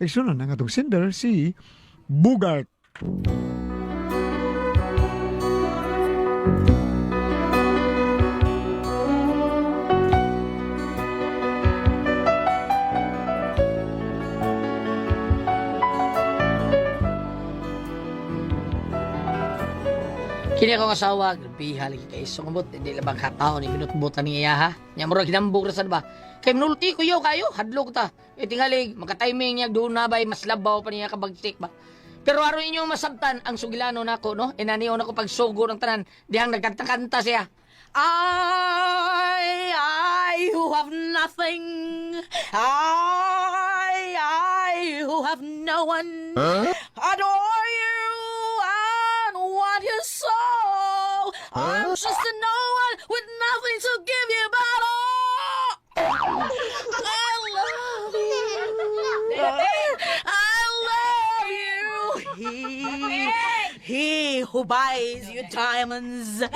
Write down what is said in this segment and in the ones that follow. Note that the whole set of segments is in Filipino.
Teksto na nga itong sender si Bugart. Kini akong asawa, grabiha lagi kay sumabot, hindi labang katao ni binutbutan niya ha. Nya mura ginambog ra sad ba. Kay nulti ko yo kayo, hadlok ta. E tingali maka-timing niya doon na bay mas labaw pa niya kabagtik ba. Pero aron inyong masabtan ang sugilano nako no. Inaniyo nako pagsugo ng tanan, dihang nagkanta-kanta siya. I who have nothing. I who have no one. Adore you and want you so. I'm just a no one with nothing to give you but all. I love you. I love you. He who buys you diamonds.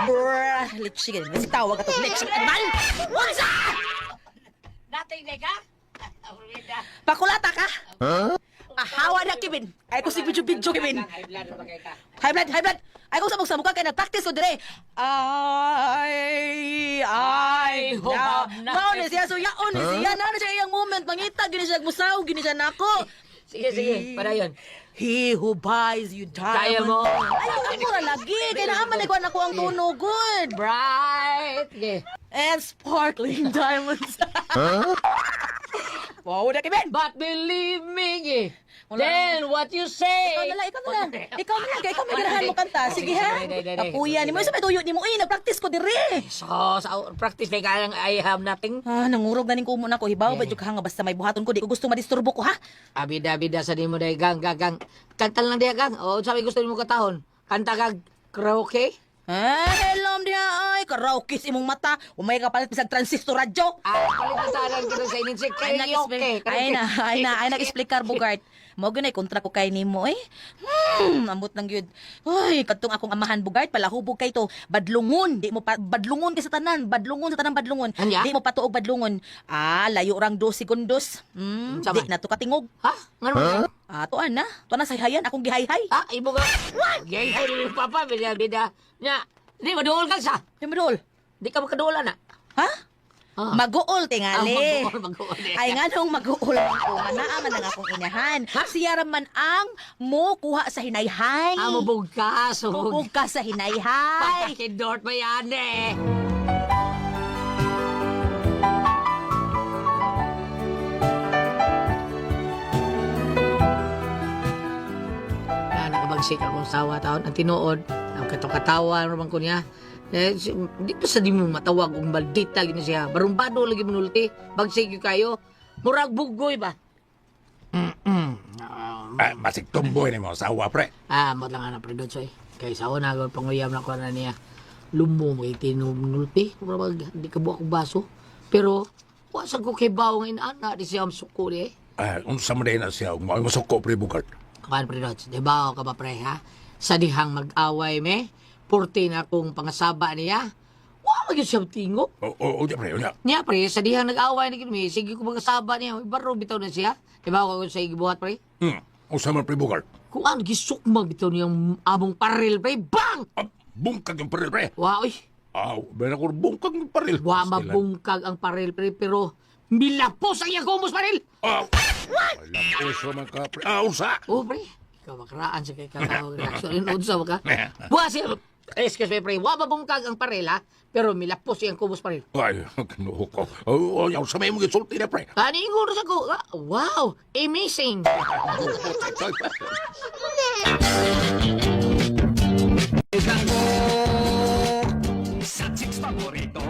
Brr, lichigan. Kasi tawag ka to. Lichigan. Animal! What's up? Dating ka? Pakulata ka? Ahawa na, Kevin. Ay ko si Bidyo, Kevin. High blood. Ay ko sa mukha kaya nag-practice ko dire. I hope na. Mao ni siya, so yaon ni siya. Nano siya iyang moment. Mangita, gini siya musaw, gini siya nako. Sige. Para yun. He who buys you diamonds. Kaya mo. Ay, ako na lagi. Kaya naaman ikaw na ko ang tuno. Good. Bright. Okay. And sparkling diamonds. Wow, na Kevin. But believe me, then what you say. Ikaw na lang. Ikaw na lang. Ikaw may ganahan mo kanta. Sige ha. Kapuya ni mo. Sa may tuyo ni mo. Nag-practice ko dire. So, sa practice na kaya I have nothing. Nangurog na ning kumo na ko. Hibaw ba yung hanga basta may buhaton ko. Di ko gusto madisturbo ko ha. Abida sa di mo dahi. Gang. Kanta lang diya gang. O, sabi gusto ni mo katahon. Kanta kag karaoke. Hello diya ay. Karaoke si imong mata. Umay ka palit bisag transistor radyo. Palit ka sa ininsik. Karaoke. Ay na nag-explicar Bugart. Mo gunay kontra ko kay nimo eh. Ambot lang gyud. Ay, kadtong akong amahan Bugart pala hubog kay to. Badlungon, di mo pa badlungon kay sa tanan, badlungon. Di mo patuog badlungon. Layo rang 2 segundos. Di na to katingog. Ha? Ngano? Tuan na sa hayan akong gihayhay. Ibo ka. Gihayhay ni papa bida. Nya, di maduol ka sa. Di maduol. Di ka makaduolan na. Ha? Mag-uol tingali. Mag-uol. Ay nga nung mag-uol ako, manaaman lang akong inahan. Siya raman ang mo kuha sa hinayhay. Mabugkas. Mabugkas sa hinayhay. Pagkakidort ba yan eh? Nakabagsik akong sawa taon. Ang tinuod, ang katawa naman ko niya. Di pa sa di mo matawag kung maldita gini siya. Barumbado lagi manulti. Bagsig yung kayo. Murag bugoy ba? Masig tumboy ni mo sawa pre. Mat lang anak pre doon kay sawa na agad panguyam na ko na niya. Lumo mo itinulti. Murag di ka buwak baso. Pero wasag ko kay bawang inana di siya amsuko di Unsa man na siya masuko pre Bugart. Kapan pre doon. Di ba ka ba pre ha? Sa dihang mag-away me. Purti na akong pangasaba niya. Wow, yun siya tingo. O, pre, o Niya, pre, sa dihang nag-away na kami, sige ko pangasaba niya. Baro, bitaw na siya. Diba ako sa igibuhat, pre? Unsa man pre Bugart. Kung ano, gisukma, bitaw niyang among paril, pre. Bang! Bungkag yung paril pre. Wow, oy. Bera ko bungkag yung paril. Wow, mabungkag ang paril, pre, pero milapos ang iyang kumos paril. What? Lapos naman ka pre. Unsa? Pre. Ikaw makaraan sa kay kakao. Reaksyon yun, unsa ka? Buha siya. Excuse me, pre. Wababungkag ang paril, ha? Pero milapos yung kubos paril. Ay, kinuho ko. Yung sa may mong isulti na, pre. Inguros ako. Wow, amazing. Sa chicks favorito.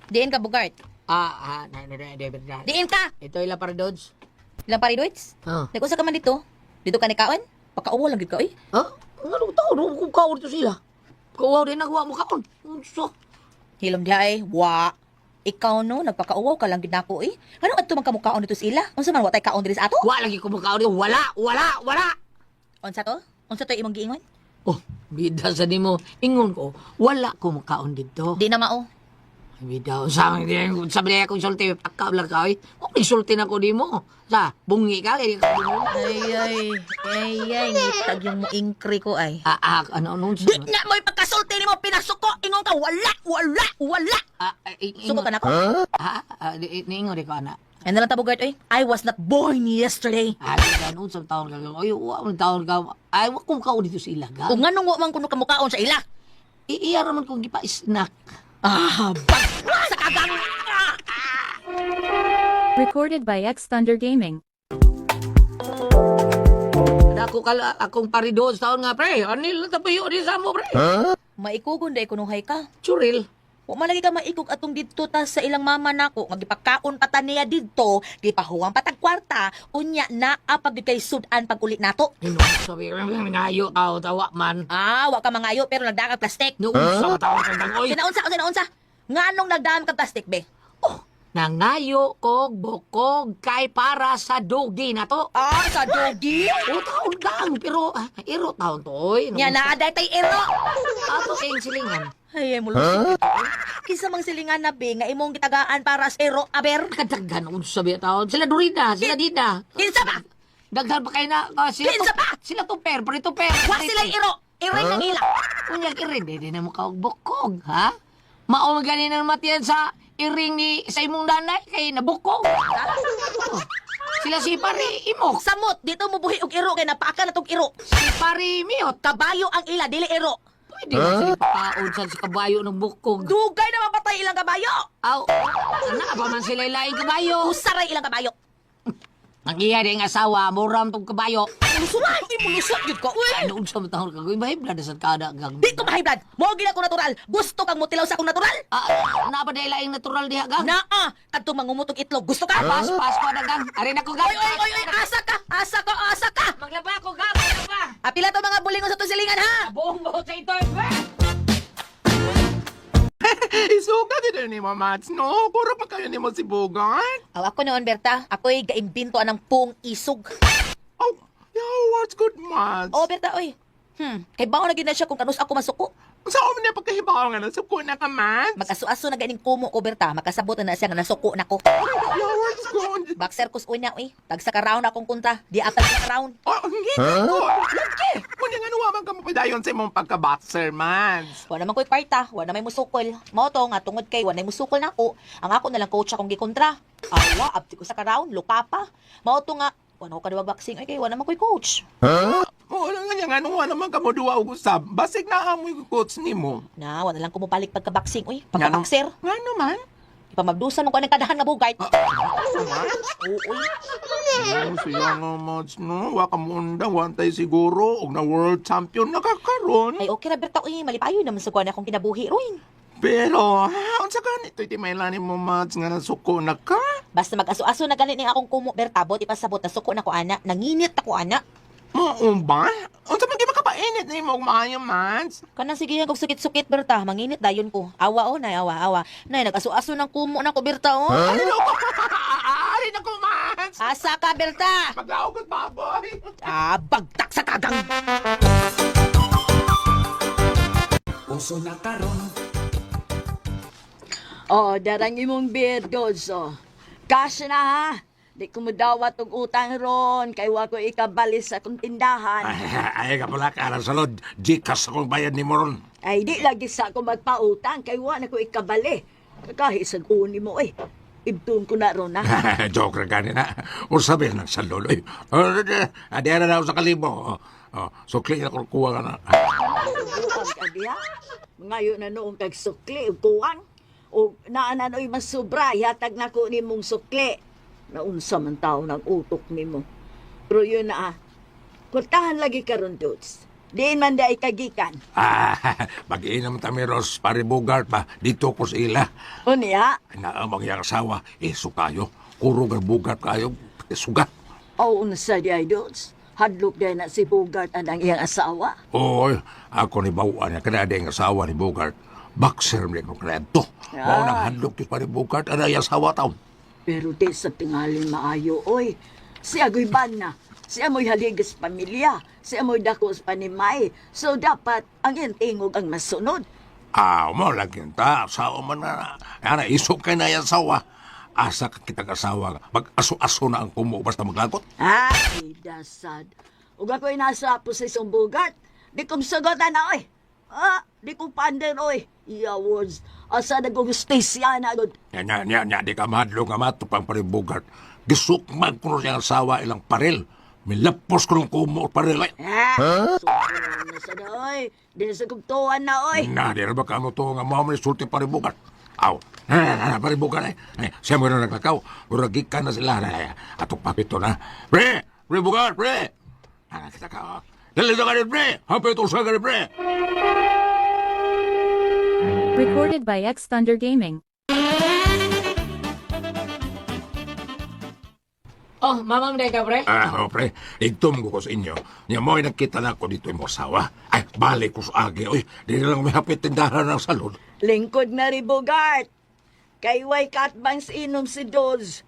Diin ka, Bugart. Diin ka! Ito ila para Dodge. Ilang paridoids? Nag-usa ka man dito? Dito ka ni Kaon? Pakauwa lang ka, eh. Anong tao? Kung kaon ito sila. Kauwaw din nagawa mo kaon. So, Hilom di ay, wa. Ikaw no, nagpakauwaw ka lang ginako eh. Ano ato man kamukaon dito sila? Unsa man watay kaon diri sa ato? wala lagi ko makaon dito. Wala. Unsa to? Unsa to imong giingon? Bida sa di mo. Ingon ko, wala ko makaon dito. Di na mao. Bitaw, sa sabi niya kung sulti, pakab lang ka, eh. Kung isulti na ko di mo. Sa, bungi ka, kaya ka bungi. Ay, ngitag yung muingkri ko ay. Ano, Di nga mo ipagkasulti ni mo, pinasuko, ingon ka, wala. Suko ka na ko. Niingo di ko, anak. Ay nalang tabugard, oy. I was not born yesterday. Ganun sa taon ka. Ay, ang taon ka. Ay, kung ka dito sa ilaga. Kung nga nung man kuno kamukaon sa ila. Iya raman kung gipa-snack. Sa kagang! Recorded by X Thunder Gaming. Akong parido sa taon nga, pre. Anil na tapayo di sa mo, pre. Maikugon day kunuhay ka. Churil. Wa man lagi ka maikog atong didto ta sa ilang mama nako, magipakaon pa ta niya didto, gipahuwang patag kwarta, unya na apag kay sudan pag uli nato. Sabi, ngayo tao, tawa man. Wa ka mangayo pero nagdaag plastic. Noong sa taon ka lang, oy. Sinaunsa? Nganong nagdaam ka plastic be? Nangayo kog bukog kay para sa dogi na to. Sa dogi? O taon lang, pero iro taon to, oy. Nya naaday tay ero. Ato kayong silingan. Ay, mulo. Kisa mang silingan na be nga imong gitagaan para sa ero aber. Kadaghan kung sabi taon. Sila durida, sila dida. Kinsa ba? Daghan pa kayo na, sila Kinsa pa? Sila tuper, pero tuper. Wa sila ero. Iring ng ila. Unyag iring, di na mo bukog, ha? Maong ganin ang matiyan sa iring ni sa imong nanay kay nabukog. Oh, sila si pari imok. Samot, dito mo buhi og ero kay napaka na tong ero. Si pari miot. Kabayo ang ila, dili ero. Pwede ba sila pakaon sa kabayo ng bukog? Dugay na mapatay ilang kabayo. Aw, ana ba man sila ilaing kabayo? Usaray ilang kabayo. Ang iya rin asawa, muram tong kabayo. Musulay, imulusot yun ko. Uy, Ano sa matahol ka? Mahibla na sa kada gang. di ko mahiblad. Mo gina ko natural. Gusto kang mutilaw sa akong natural? Napa na ilaing natural diha gang? Naa, kadto mangumutog itlog. Gusto ka? Pas ko na gang. Arin ako gang. Oy, asa ka. Maglaba ako gang, maglaba. Apila to mga bulingon sa to silingan ha. Buong buhot sa ito. Isuka din ni Mamats, no? Puro pa kayo ni mo si Bogart. Ako noon, Berta. Ako'y gaimbinto anang pung isog. Oh, yeah, what's good, Mats? Berta, oy. Kay baon na gina siya kung kanus ako masuko. Sa umin na pagkahibaw nga na, suko na ka, Mats. Mag-aso-aso na ganing kumo ko, Berta. Makasabot na siya nga nasuko na ko. Yeah, what's good? Boxer kus unya, oy. Tagsa ka round akong kunta. Di atal ka round. Oh, hindi ko. Lagi. Kung yung ano naman ka mapadayon sa imong pagka-boxer, Mats. Wala naman ko'y kwarta, wala may musukol. Mo to nga tungod kay wala may musukol na ako. Ang ako na lang coach akong gikontra. Awa, abti ko sa karound, lupa pa. Mo to nga, wala ko kadawag boxing ay kay wala naman ko'y coach. Wala nga nga, ano naman ka mo duwa o usab. Basig na amoy coach ni mo. Na, wala lang kumupalik pagka-boxing, oy. Pagka-boxer. Nga naman. Ipamabdusan mo ka ng kadahan nga bugay. Mats? Oo, oy. Oh, siya nga, Mats, no? Waka mo undang, wantay siguro. Og na world champion nakakaroon. Ay, okay na, Berta, oy. Malipayo naman sa kuwan akong kinabuhi, Ruin. Pero, unsa ka nito, iti may lanin mo, Mats, nga nasuko na ka? Basta mag-aso-aso na ganit ni akong kumo, Berta, bot ipasabot na suko na ko, ana. Nanginit na ko, ana. Maumba? Unsa man gyud makapainit ni mo maayo, Mats? Kanang sige kog sukit-sukit, Berta. Manginit dayon ko. Awa, nay, awa. Nay, nag-aso-aso ng kumo na ko, Berta, oh. Ano ko? Ari na ko, Mats! Asa ka, Berta? Maglaog ko, baboy! Bagtak sa kagang. Uso na karon. Darang imong birdos, Kasya na ha. Di ko mo dawat og utang ron, kay wa ko ikabalis sa akong tindahan. Ay, kapala ka na salod. Gcash akong bayad ni Moron. Ay, di lagi sa ako magpautang, kay wa na ko ikabali. Kahit sa uni mo, ibtun ko na ron, ha. Joke ra gani na. O sabi na sa lolo. Adera na ako sa kalibo. Sukli na ko kuha ka na. Buwag ka diha. Ngayon na noong kagsukli, kuwang. O naananoy masubra, yatag na ko ni mong sukli. Naunsa man tao ng utok ni mo. Pero yun na, kurtahan lagi karon Toots. Diin man da ikagikan. Mag-iinam kami, Ros, pare Bogart pa. Dito ko sa ila. O niya, Naamang yung asawa, sukayo. Kurog ang Bogart kayo, sugat. o unsa di ay Toots. Hadlok din na si Bogart ang iyang asawa. Oy, ako ni Bawaan niya, kanada yung asawa ni Bogart. Boxer mo ko kanada to. Mao nang handlok ti pare Bogart, ang asawa taon. Pero di sa tingalin maayo, oy. Si Agoy Bana, si Amoy haligas pamilya, si Amoy dakos panimay. So dapat ang iyang tingog ang masunod. Mo lagi ta. Asawa man na. Ana, isok kay na yan sawa. Asa ka kita kasawa. Mag-aso-aso na ang kumo basta maglagot. Ay, dasad. Ug ako'y nasa posisyon bugat. Di kong sagotan na, oy. Di kong pander, oy. Iyawards. Asa na kong stasya na, god. Nya, di ka madlo nga matupang paribugat. Gisukmag ko siyang asawa ilang paril. Milapos ko ng kumo paril. Ay. Sobrang nasa na, oy. Di na sa kugtuan na, oy. Na, di na ba ka mo to nga mga manisulti paribugat? Aw, paribugat ay. Siya mo na nagkakaw. Uragik ka na sila na. Atong papito na. Pre! Paribugat, pre! Kita ka. Dali na ka rin, pre! Hapit usa ka rin, pre! Recorded by X Thunder Gaming. Oh, mamang day ka, pre. Pre, igtom ko sa inyo. Niya mo'y nakita na ako dito yung asawa. Ay, balik ko sa agi. Uy, di na lang may hapit tindahan ng salon. Lingkod na rin, bugat. Kay way katbangs inom si Doz.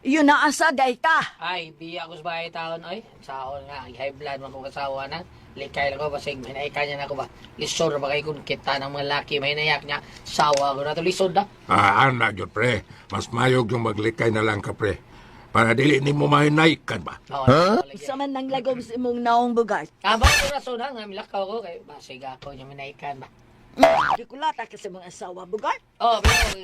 Yun na asaday ka. Ay, biya ko sa bahay taon, oy. Saon nga, high blood man kong kasawa na. Likay lang ko, basig, may naika niya na ako ba. Lisod ba kayo kung kita ng mga laki, may nayak niya. Sawa ko na to, lisod na. Anak yun, pre. Mas mayog yung maglikay na lang ka, pre. Para dili ni mo mahinaikan ba? Sa man nang lagom si mong naong bugat. Tama ko rason ha, nga milakaw ko, kay basig ako niya minaikan ba. Di ko lata ka sa mga asawa, bugat. Oh, pero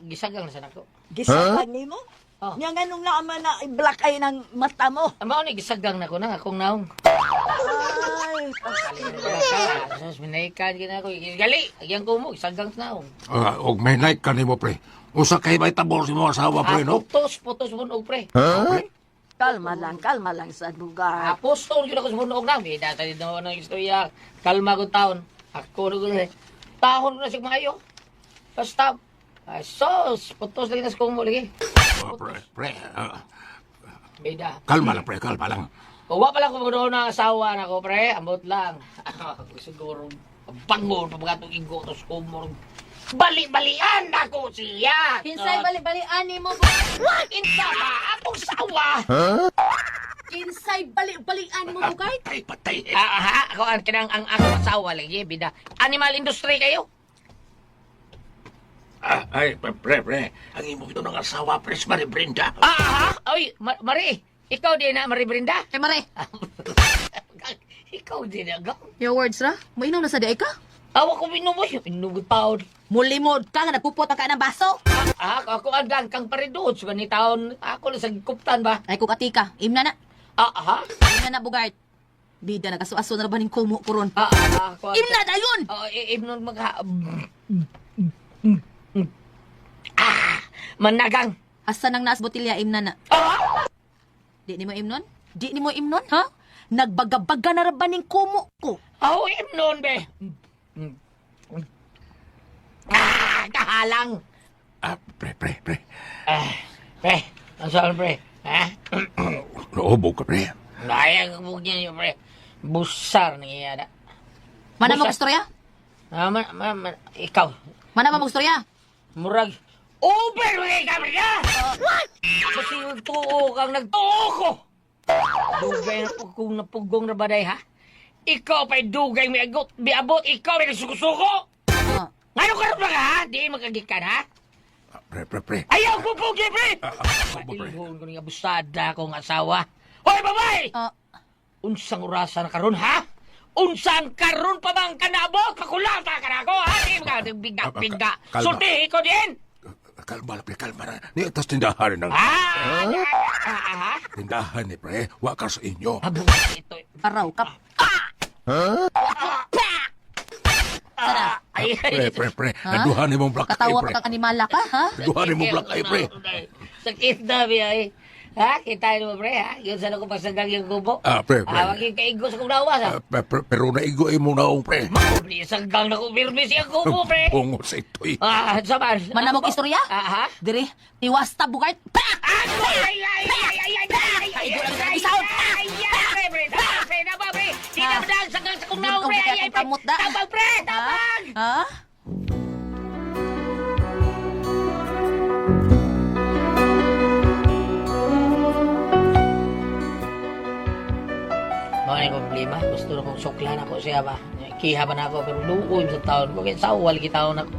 gisagang na sana ko. Gisakan ni mo. Oh. Nga ganun naman na i-black eye ng mata mo. Amo ni gisagang na ko na akong naong. Ay, Sus, minaikan gina ko. Gali, agyan ko mo, gisagang na naong. Og may naik ka ni mo, pre. Usa kay may tabor si mo asawa, pre, no? Putos bunog, pre. Pre? kalma lang sa bugat. Apostol yun ako sa bunog na. May data din naman ng istorya. Kalma ko taon. Ako na ko na. Tahon ko na siya maayo. Basta, ay sos, putos lagi na sa kumo lagi. Pre. Bida. Kalma lang, pre. Kalma lang. Kuha pala ko doon ng asawa na ko, pre. Ambot lang. Siguro, bangon, pabagatong igo, tapos kumor. Bali-balian ako siya! Kinsay bali-balian ni mo, bugat? What? Insa ba? Akong sawa! Kinsay bali-balian mo, bugat? Patay. Ako ang kinang ang akong asawa lagi, bida. Animal industry kayo? Ay, pre. Ang imo ito ng asawa, pre, si Marie Brenda. Oy, Marie, ikaw din na, Marie Brenda? Kay Mare, Ikaw din na, gang. your words ra? Mainom na sa day ka? Awa ko minumoy, inugod taon. Mulimod ka nga nagpupot ang ka ng baso. Ako ang kang paridod, so ni taon, ako lang sa kuptan ba? Ay, kukatika. Imna na. Imna na, bugat. Bida, nagkaso-aso na ba ning kumo kuron? Ako ang... Imna na yun! Imnon managang. Asa nang naas botilya, imna na. Di ni mo imnon? Di ni mo imnon, ha? Nagbagabaga na ba ning kumo ko? Imnon, be. Kahalang. Pre. Pre, ang saan, pre? Noobo ka, pre. Nayang bug niya, pre. Busar niya yada. Mana mo istorya? Ikaw. Mana mo istorya? Murag. Uber mga kamerya! What? Kasi yung tuo kang nagtuo ko. Dugay na kung napugong na baday, ha? Ikaw pa'y dugay may abot, ikaw may nagsuko-suko! Ngayon ka rin ha? Di magagikan, ha? Pre. Ayaw ko pugi, pre! Pre. Ilhon ko ng abusada kong asawa. Hoy, babay! Unsang orasan na karon, ha? Unsang karon pa bang kanabot? Kakulata ka na ako, ha? Di bigda. Kalma. Sulti ko din! Kalma na. Ni atas tindahan ng... Tindahan ni pre. Waka sa inyo. Abungan ito. Araw ka. Pre. Naduhan ni mong black eye, Katawa pre. ka kang animala ka, ha? Naduhan ni mong black eye, pre. Sakit na, biya, Ha? Kita mo, pre, ha? Yun saan ako pagsagang yung kubo. Pre. Wag yung kaigo sa kong nawas, ha? Pero naigo mo na akong, pre. Makubli, sanggang na kong birmi siya kubo, pre. Bungo sa ito'y. Saman. Mana mo istorya? Diri, tiwasta bugat. Pak! Tabang, pre! Tabang! Ha? Mga problema, gusto na kong suklan ako siya ba? Kiha ba na ako, pero luoy sa taon ko. Kaya sawal kita na ako.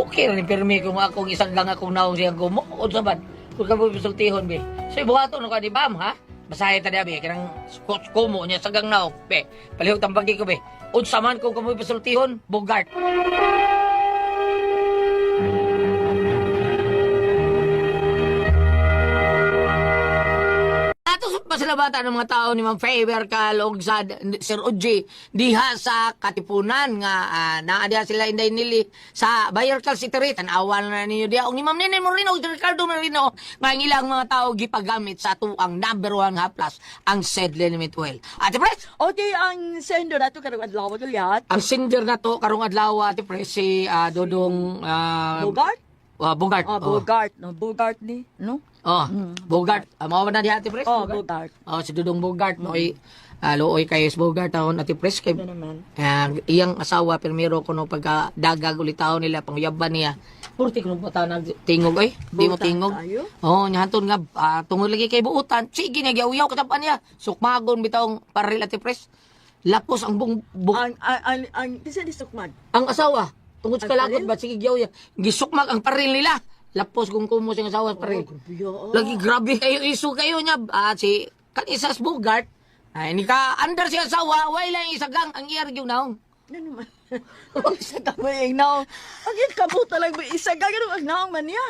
Okay rin, pirmi kung akong isang lang akong naong siya gumo. O sa ban, kung ka mo pisultihon, be. So, ibuhato na ka di bam, ha? Masahe ta be, kanang kumo niya sa gang naong, be. Palihog tambagi ko, be. Unsa man kung kamoy pisultihon, Bogart. Atos pasalabatan ng mga tao ni Ma'am Faber kalog sa Sir Uji diha sa Katipunan nga naa diha sila inday nili sa Bayer Cal City tan-awan na ninyo diha og ni Ma'am Nene Moreno ug Ricardo Moreno nga ang ilang mga tao gipagamit sa atuang number 1 haplas ang SED Limit Well. Ate Pres, Okay, ang sender nato karong adlaw ulit. ang sender na to karong adlaw Ate Pres si Dodong Bogart? Bogart. Bogart. No, Bogart ni, no? Bogart. Mao ba na diha Ate Pres? Bogart. Si Dudong Bogart, mo'y looy kayo sa Bogart, taon Ate Pres, kay naman. iyang asawa, primero ko no pagkadagag ulit taon nila, pangyaban niya. Purti ko nung ng tingog, ay, di mo Buutan tingog. tayo? Nyahanton nga, tungod lagi kay buutan, sige, nagyaw-yaw katapan niya, sukmagon bitawng paril Ate Pres. Lapos ang Ang bisa ni Sukman. ang asawa, tungod sa Ang kalakot paril? ba, sige, yaw-yaw, gisukmag ang paril nila. Lapos kung kumo siyang asawa sa paril. Lagi grabe kayo isu kayo niya si kanisas Bogart ay ni ka under siya asawa way lang isagang ang iyar gyud naong. Ano naman? Isa ka ba yung naong? Ang yun kabuta lang ba? Isa ka ganun ang naong man niya.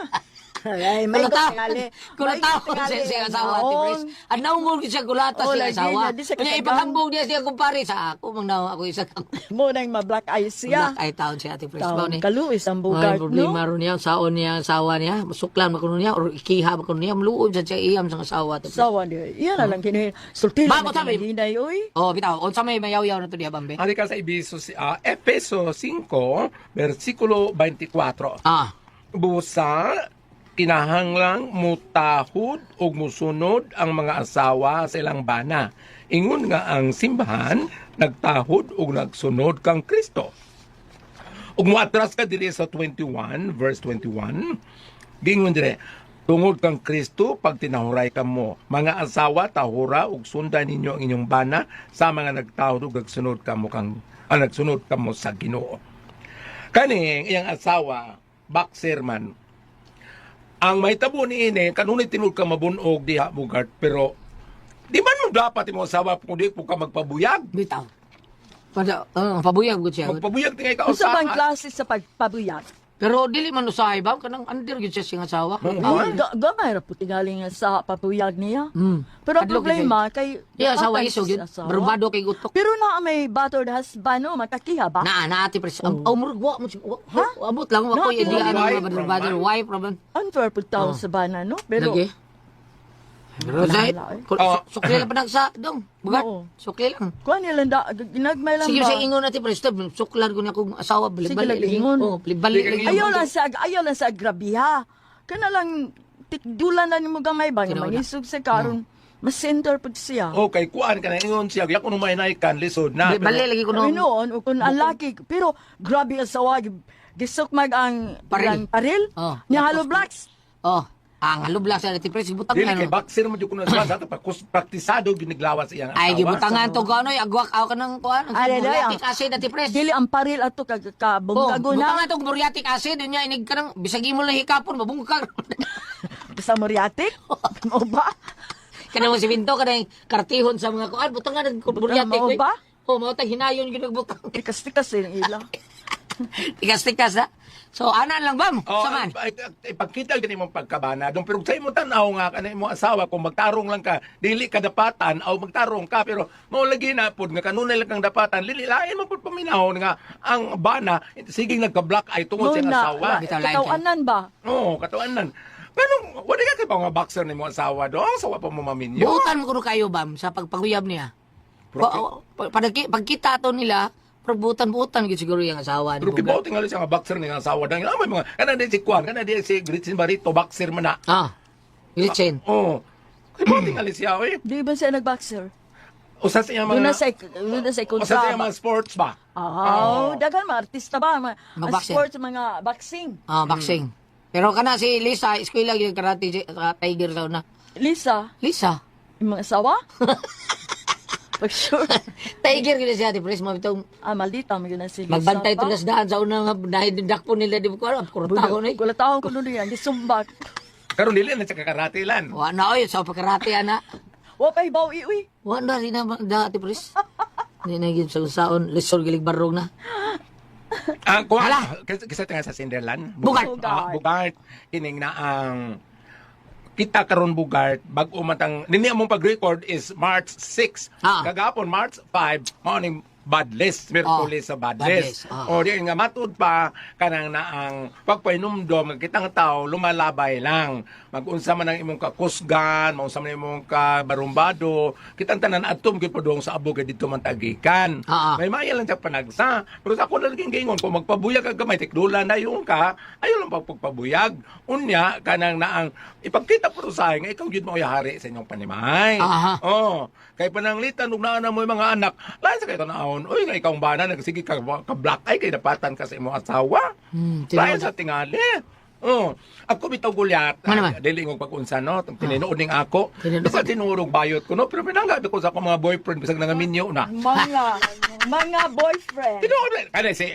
Ay, may katingali. Kulataw siya asawa Ate Pres. Ang naong mo siya kulata Oh, siya lagi asawa. na, di siya Kanya kasagang. ipaghambog niya siya kumpare sa ako mang naong ako isagang. Mo nang ma-black eyes siya. Black eye town siya Ate Pres. Taon Ni. kaluis ang Ay, Bogart, problema no? ron niya, saon niya, asawa niya, masuklan makuno niya, or ikiha makuno niya, maluob siya iyam sa asawa. Ate Pres. Sawa niya. Iyan na lang kini. Sulti na Bakit sabi? hinay, oy. Bitaw, unsa may mayaw-yaw na to diya bambe? Ari ka sa Efeso 5, versikulo 24. Busa, kinahanglang mutahod o musunod ang mga asawa sa ilang bana. Ingon nga ang simbahan, nagtahod o nagsunod kang Kristo. Ug moatras ka diri sa 21, verse 21, gingon dire, tungod kang Kristo, pag tinahuray ka mo, mga asawa, tahura ug sundan ninyo ang inyong bana sa mga nagtahod ug nagsunod ka mo nagsunod ka mo sa Ginoo. Kaning iyang asawa, boxer man. Ang may tabo ni ini, kanunay tinud ka mabunog diha Bogart, pero di man mo dapat mo asawa kung di po ka magpabuyag. Bitaw. Pabuyag gud siya. Magpabuyag tingay ka Usa bang usahan. klase sa pagpabuyag? Pero dili man usahay ba kanang under gud siya siyang asawa. Gamay ra puti galing sa papuyag niya. Mm. Pero ang Adlok problema kay Iya asawa dapat iso sa gyud. asawa. Barbado kay gutok. Pero na may battered husband no, makakiha ba? Na ati pres. Murag wa mo abot lang Na, ako di pero ano wife, barbado wife raman. Unfair pud tawo sa bana no. Pero Lagi. Pero dahil, Oh. sukli lang pa nang sa dong. Bugat. Oo. Sukli lang. kuan nila ginagmay lang Sige ba? sa ingon natin pres. Suklan ko na akong asawa Sige, balik-balik. lagi ingon. Balik lagi. Ayaw lang sa grabiha. Kana lang tikdulan na nimo gamay ba nga Kinauda. mangisog sa karon. Mas center pud siya. Okay, kuan ka na ingon siya, yak kuno may naikan lisod na. Balik lagi ko Ano no. noon, o kung ang laki, pero grabe ang sawa, gisukmag ang Paril. paril. Oh. Niya Halo Blacks. Ang halubla sa natin pres butang Dili na. kay boxer mo jud kuno sa bata pa praktisado giniglawas iyang asawa. Ay, gibutangan to gano, agwak ako ng kuan. Ang Ay, muriatic acid at pres. Dili ang paril ato kabungkago butangan na. to muriatic acid, yun niya, inig ka ng, bisagi mo lang hikapon, mabungkag. Sa muriatic. O ba? Kanang mo si Vinto, kanang kartihon sa mga kuan, butangan ng muriatic. Mao ba? Mautang hinayon yun nagbutang. Tikas-tikas yung ila. Tikas-tikas ha. So, anan lang bam, saman. Ipagkita gani mong pagkabana dong pero sa imo tan-aw nga kanay mo asawa kung magtarong lang ka dili ka dapatan o magtarong ka pero mao lagi na pud nga kanunay lang kang dapatan lililain mo pud paminahon nga ang bana sige nagka-black eye tungod sa asawa. Bitaw, lain Katawanan ba? Oo, katuanan. Pero wala ka kay mga boxer ni mo asawa dong sawa pa mo maminyo. Buutan mo kuno kayo bam, sa pagpaguyab niya. Pagkita to nila, buutan gid siguro yung asawa ni Pero Bugatti. kibaw tingali siya nga boxer ni nga asawa dang may mga kana di si Kwan kana di si Gritzin Barito boxer man na. Gritchen. Oo. Kibaw tingali siya oy. Di ba siya nagboxer? Usa sa iyang Doon na mga sa usa sa iyang kontra. mga sports ba? Dagan mga artista ba? Mga Mga boxer. sports, mga boxing. Boxing. Pero kana si Lisa, eskwela yung karate sa Tiger sa una. Lisa, Lisa. yung mga asawa? For sure. Tiger gina si Ate Pres, mabitong Maldita mo yun na sila. magbantay ito sa daan sa unang dahil dindak po nila, di ko alam, kurataho na eh. Wala taong ko nun yan, gisumbat. Karon dili na sa kakaratilan. Wala oy, sa pagkarate, ana. Wapay baw iwi. Wala rin na, Ate Pres. Hindi na yun sa saon, lisol gilig barong na. Kung Hala! Kasi nga sa Cinderland. Bugart. Bugart. Kining na ang kita karon Bugart bag-o matang nini among pag-record is March 6. Ah. Kagapon March 5 mao ning bad list, Merkulis sa bad bad list. list, ah. O di nga matud pa kanang na ang pagpainumdom nga kitang tao lumalabay lang. Mag-unsa man ang imong kakusgan, maunsa man ang imong kabarumbado, kitang tanan atom gyud padung sa abo kay dito man tagikan. Ah, ah. May maya lang sa panagsa. Pero sa ako na naging gingon, kung magpabuyag ka gamay, tikdula na yung ka, ayaw lang pagpabuyag. Unya, kanang naang ipagkita po sa nga ikaw yun mo hari sa inyong panimay. Aha. Oh, kay pananglitan, nung naana mo yung mga anak, lahat sa kayo tanahon, uy, nga ikaw ang bana, nagsige ka-black eye, kay napatan ka sa imong asawa. Lahat sa tingali. Oh, ako bitaw gulyat. Ano man? Dili ngog pag-unsa no, tinuod ning ako. Tinuod. Bisa tinurog bayot ko no, pero pinanggabi ko sa akong mga boyfriend bisag nangaminyo na. Mga boyfriend. Tinuod kada si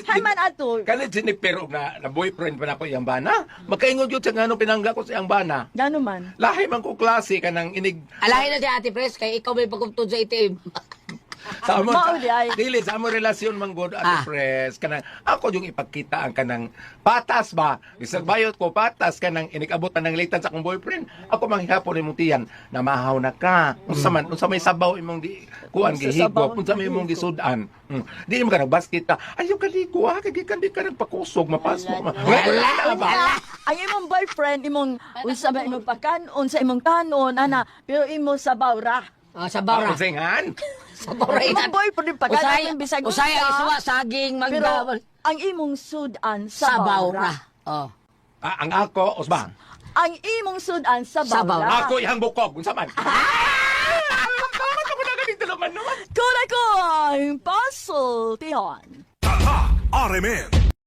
Hay man ato. Kanit sinipero na boyfriend pa na ko iyang bana. Magkaingon yun sa ngano pinangga ko sa iyang bana. Gano man. Lahi man ko klase ka ng inig. Alahin na si Ate Pres, kay ikaw may pagkuntod sa itim. Sa amon, Mauli ay. dili, sa amon relasyon man good Ah. at pres. Kanang, ako yung ipagkita ang kanang patas ba? Isang bayot ko, patas kanang inikabutan ng litan sa akong boyfriend. Ako manghihapon imong tiyan, namahaw na ka. Unsa man, unsa may sabaw imong di, kuan Unsa sabaw gihigop, unsa may imong gisudan. Di mo ka nagbasket ka, ayaw kaligo ha, kaya di ka nagpakusog, mapasok. Wala ba? Ang imong boyfriend, imong unsa ba imong pakanon, sa imong kanon, ana, pero imo sa bawra. Sa bara. Usingan? Sa bara. Imong boyfriend pakanon bisag Usaya, unsa, isuwa, saging, pero magda. ang imong sudan Sa sa bawra. bawra. Oh. Ang ako, Osbang. Ang imong sudan sa Sa bawra. bawra. Ako ihang bukog, unsa man. Bakit ako na ganito naman naman? Kulay ko ang puzzle, Tihon. RMN